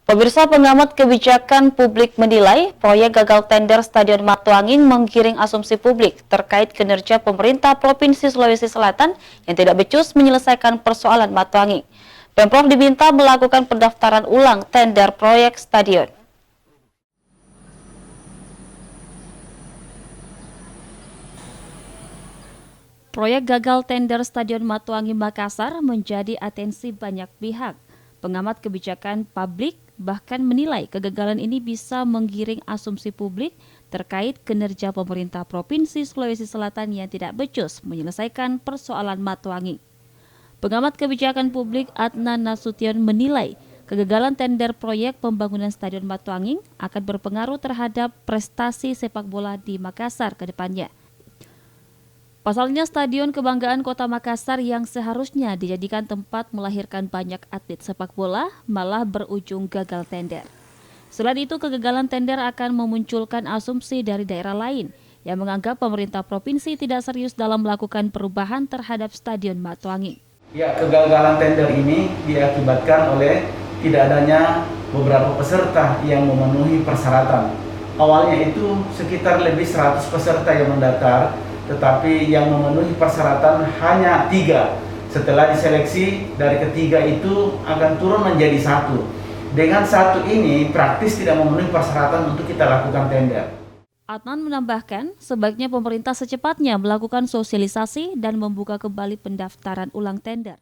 Pemirsa, pengamat kebijakan publik menilai proyek gagal tender Stadion Matuanging menggiring asumsi publik terkait kinerja pemerintah Provinsi Sulawesi Selatan yang tidak becus menyelesaikan persoalan Matuanging. Pemprov diminta melakukan pendaftaran ulang tender proyek stadion. Proyek gagal tender Stadion Matuanging Makassar menjadi atensi banyak pihak. Pengamat kebijakan publik bahkan menilai kegagalan ini bisa menggiring asumsi publik terkait kinerja pemerintah Provinsi Sulawesi Selatan yang tidak becus menyelesaikan persoalan Matuanging. Pengamat kebijakan publik Adnan Nasution menilai kegagalan tender proyek pembangunan Stadion Matuanging akan berpengaruh terhadap prestasi sepak bola di Makassar ke depannya. Pasalnya, Stadion Kebanggaan Kota Makassar yang seharusnya dijadikan tempat melahirkan banyak atlet sepak bola malah berujung gagal tender. Selain itu, kegagalan tender akan memunculkan asumsi dari daerah lain yang menganggap pemerintah provinsi tidak serius dalam melakukan perubahan terhadap Stadion Matuanging. Ya, kegagalan tender ini diakibatkan oleh tidak adanya beberapa peserta yang memenuhi persyaratan. Awalnya itu sekitar lebih 100 peserta yang mendaftar, tetapi yang memenuhi persyaratan hanya 3. Setelah diseleksi, dari ketiga itu akan turun menjadi 1. Dengan 1 ini praktis tidak memenuhi persyaratan untuk kita lakukan tender. Adnan menambahkan, sebaiknya pemerintah secepatnya melakukan sosialisasi dan membuka kembali pendaftaran ulang tender.